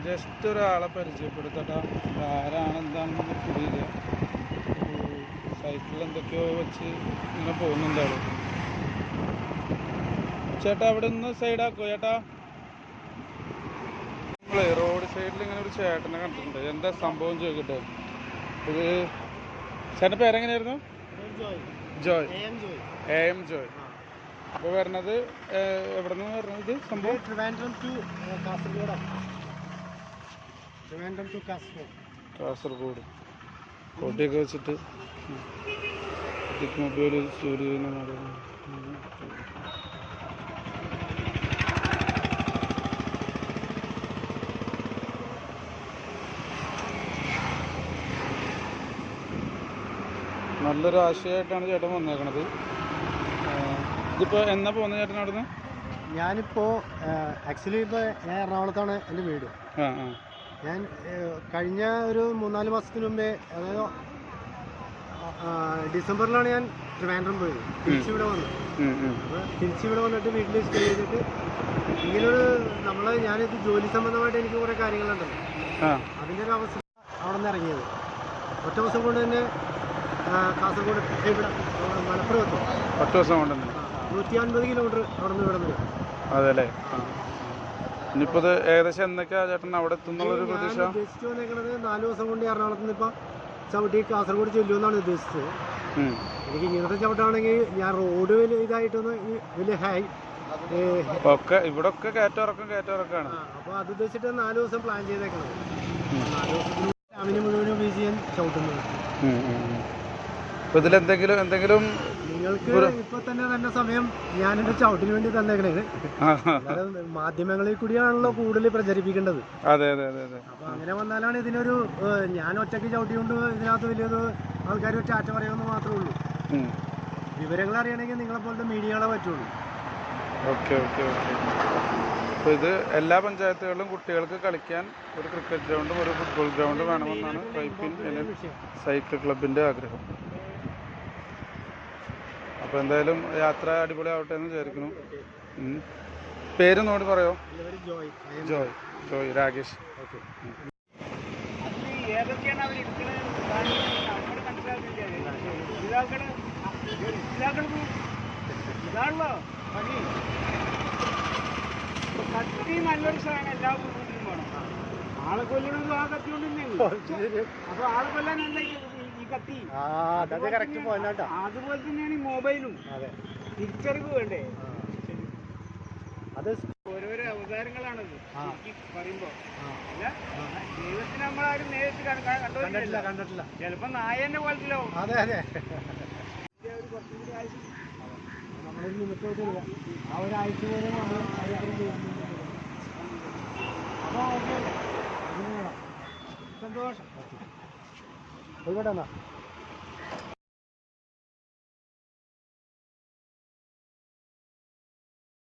Just ഒരാളെ പരിചയപ്പെടുത്തട്ടാ. ആരാണ് എന്താണെന്നൊന്നും പുതിയില്ല. സൈക്കിൾ എന്തൊക്കെയോ വെച്ച് ഇങ്ങനെ പോകുന്നുണ്ട് ആള്. ചേട്ടാ അവിടെ നിന്ന് സൈഡാക്കോ ചേട്ടാ. നമ്മളെ റോഡ് സൈഡിൽ ഇങ്ങനെ ഒരു ചേട്ടനെ കണ്ടിട്ടുണ്ട്. എന്താ സംഭവം ചോദിക്കട്ടെ. ഇത് ചേട്ടൻ്റെ പേരെങ്ങനെയായിരുന്നു? ജോയ്. AM ജോയ്. അപ്പോൾ വരണത് എവിടെ നിന്ന് വരണത്? സംഭവം ട്രിവാൻഡ്രം ടു കാസർഗോഡ്. കോട്ടയൊക്കെ വെച്ചിട്ട് മൊബൈൽ സ്റ്റോർ ചെയ്യുന്ന മാഡം. നല്ലൊരു ആശയമായിട്ടാണ് ചേട്ടൻ വന്നേക്കണത്. ഇതിപ്പോൾ എന്നാ പോകുന്ന ചേട്ടൻ അവിടുന്ന്? ഞാനിപ്പോൾ ആക്ച്വലി ഇപ്പോൾ ഞാൻ എറണാകുളത്താണ് എൻ്റെ വീട്. ഞാൻ കഴിഞ്ഞ ഒരു 3-4 മാസത്തിന് മുമ്പേ, അതായത് ഡിസംബറിലാണ് ഞാൻ ട്രിവാൻഡ്രം പോയത്. തിരിച്ചിവിടെ വന്നു. അപ്പോൾ തിരിച്ചിവിടെ വന്നിട്ട് വീട്ടിൽ സ്റ്റേ ചെയ്തിട്ട് ഇങ്ങനൊരു ഞാനിത് ജോലി സംബന്ധമായിട്ട് എനിക്ക് കുറേ കാര്യങ്ങളുണ്ടല്ലോ, അതിൻ്റെ ഒരു അവസ്ഥ അവിടെ നിന്ന് ഇറങ്ങിയത്. ഒറ്റ ദിവസം കൊണ്ട് തന്നെ കാസർഗോഡ് ഇവിടെ മലപ്പുറം എത്തും. ഒറ്റ ദിവസം കൊണ്ട് 150 കിലോമീറ്റർ അവിടെ നിന്ന് ഇവിടെ നിന്ന്. അതെ അല്ലേ? ഇനിയിപ്പോൾ ഇത് ഏകദേശം എന്നൊക്കെയാണ് ചേട്ടൻ അവിടെ എത്തുന്നുള്ളൊരു പ്രതീക്ഷ? ഉദ്ദേശിച്ചു വന്നേക്കണത് 4 ദിവസം കൊണ്ട് എറണാകുളത്ത് നിന്ന് ഇപ്പം ചവിട്ടി കാസർഗോഡ് ചെല്ലുമെന്നാണ് ഉദ്ദേശിച്ചത്. എനിക്ക് ഇങ്ങനത്തെ ചവിട്ടാണെങ്കിൽ ഞാൻ റോഡ് വലിയ ഇതായിട്ടൊന്ന് വലിയ ഹൈ ഒക്കെ ഇവിടെ ഒക്കെ കയറ്റമിറക്കാണ്. അപ്പോൾ അത് ഉദ്ദേശിച്ചിട്ട് 4 ദിവസം പ്ലാൻ ചെയ്തേക്കണത്. 4 ദിവസത്തിന് രാവിലെ മുഴുവനും ഉപയോഗിച്ച് ഞാൻ ചവിട്ടുന്നത്. അപ്പോൾ ഇതിലെന്തെങ്കിലും നിങ്ങൾക്ക് ഇപ്പൊ തന്നെ സമയം ഞാൻ എന്റെ ചവിട്ടിന് വേണ്ടി തന്നേക്കണേ. മാധ്യമങ്ങളിൽ കൂടിയാണല്ലോ കൂടുതൽ പ്രചരിപ്പിക്കേണ്ടത്. അതെ അതെ അതെ അതെ. അപ്പൊ അങ്ങനെ വന്നാലാണ് ഇതിനൊരു ഞാൻ ഒറ്റയ്ക്ക് ചവിട്ടിക്കൊണ്ട് ഇതിനകത്ത് വലിയൊരു ആൾക്കാർ ചാറ്റ പറയുമെന്ന് മാത്രമേ ഉള്ളൂ. വിവരങ്ങൾ അറിയണമെങ്കിൽ നിങ്ങളെ പോലത്തെ മീഡിയകളെ പറ്റുള്ളൂ. Okay okay okay. അപ്പോൾ ഇത് എല്ലാ പഞ്ചായത്തുകളിലും കുട്ടികൾക്ക് കളിക്കാൻ ഒരു ക്രിക്കറ്റ് ഗ്രൗണ്ടും ഒരു ഫുട്ബോൾ ഗ്രൗണ്ടും വേണമെന്നാണ് വൈപ്പിൻ സൈക്കിൾ ക്ലബിൻ്റെ ആഗ്രഹം. അപ്പോൾ എന്തായാലും യാത്ര അടിപൊളിയാവട്ടെ എന്ന് വിചാരിക്കുന്നു. പേര് നോടി പറയോ? ജോയ് രാകേഷ്. ഓക്കെ. നല്ലൊരു സാധനം എല്ലാ വീട്ടിലും വേണം. ആളെ കൊല്ലണത് ആ കത്തി കൊണ്ട് തന്നെയാണ്. അപ്പൊ ആളെ കൊല്ലാൻ എന്താ ഈ കത്തി? അതുപോലെ തന്നെയാണ് ഈ മൊബൈലും. തിരിച്ചറിവ് വേണ്ടേ? അത് ഓരോരോ അവതാരങ്ങളാണത് പറയുമ്പോ. ദൈവത്തിന് നമ്മളാരും നേരിട്ട് കണ്ടിട്ടില്ല. ചിലപ്പോ നായന്റെ പോലത്തിലാവും. കുറച്ചും കൂടി ആഴ്ച നമ്മളൊരു നിമിഷമായിട്ട് ആ ഒരാഴ്ച പോലെ നമ്മൾ അപ്പോൾ ഓക്കെ, സന്തോഷം. പോയിക്കോട്ടെ എന്നാ.